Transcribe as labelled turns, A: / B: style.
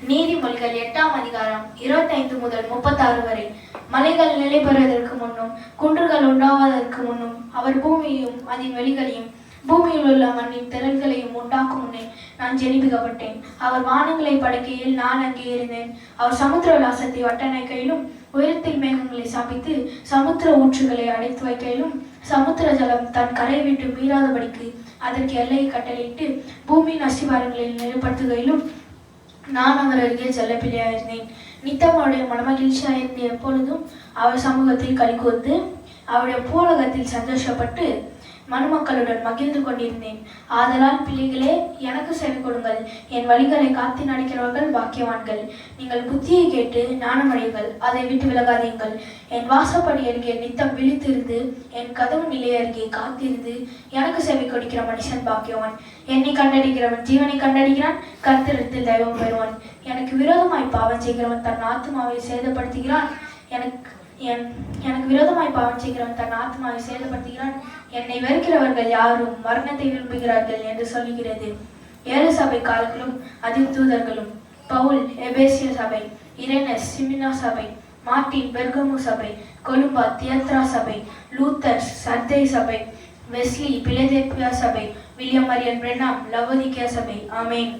A: நீதிமொழிகள் 8ஆம் அதிகாரம் 25 முதல் 36 வரை. மலைகள் நிலை பெறுவதற்கு முன்னும் குன்றுகள் உண்டாவதற்கு முன்னும் அவர் பூமியையும் அதன் வெளிகளையும் பூமியில் உள்ள மண்ணின் திரள்களையும் உண்டாக்கும் முன்னே நான் ஜெனிபிக்கப்பட்டேன். அவர் வானங்களை படைக்கையில் நான் அங்கே இருந்தேன். அவர் சமுத்திர விலாசத்தை வட்டணைக்கையிலும் உயரத்தில் மேகங்களை சாப்பித்து சமுத்திர ஊற்றுகளை அடைத்து வைக்கையிலும் சமுத்திர ஜலம் தன் கரை விட்டு மீறாதபடிக்கு அதற்கு எல்லையை கட்டளையிட்டு பூமியின் அஸ்திவாரங்களில் நிலைப்படுத்துகையிலும் நான் அவர் அருகே செல்லப்பிள்ளையாயிருந்தேன். நித்தம் அவருடைய மனமகிழ்ச்சியாயிருந்த எப்பொழுதும் அவர் சமூகத்தில் களிகூர்ந்து அவருடைய பூலகத்தில் சந்தோஷப்பட்டு மனுமக்களுடன் மகிழ்ந்து கொண்டிருந்தேன். ஆதலால் பிள்ளைகளே, எனக்கு செவி கொடுங்கள். என் வழிகளை காத்து நடக்கிறவர்கள் பாக்கியவான்கள். நீங்கள் புத்தியை கேட்டு ஞானமடையுங்கள், அதை விட்டு விலகாதீங்கள். என் வாசப்படி அருகே நித்தம் விழித்திருந்து என் கதவு நிலை அருகே காத்திருந்து எனக்கு செவி கொடுக்கிற மனுஷன் பாக்கியவான். என்னை கண்டடிக்கிறவன் ஜீவனை கண்டடிக்கிறான், கர்த்தரிடத்தில் தெய்வம் பெறுவான். எனக்கு விரோதமாய் பாவம் செய்கிறவன் தன் ஆத்மாவை சேதப்படுத்துகிறான். எனக்கு விரோதமாய் பாவம் செய்கிறவன் தன் ஆத்மாவை சேதப்படுத்துகிறான். என்னை வெறுக்கிறவர்கள் யாரும் மரணத்தை விரும்புகிறார்கள் என்று சொல்லுகிறது. 7 சபை காலங்களும் அதின் தூதர்களும்: பவுல் எபேசிய சபை, இரேனஸ் சிமினா சபை, மார்ட்டின் பெர்கமு சபை, கொலும்பா தியத்ரா சபை, லூத்தர் சர்தை சபை, வெஸ்லி பிலதெல்பியா சபை, வில்லியம் மரியன் பிரென்னாம் லவோதிக்கேயா சபை. ஆமென்.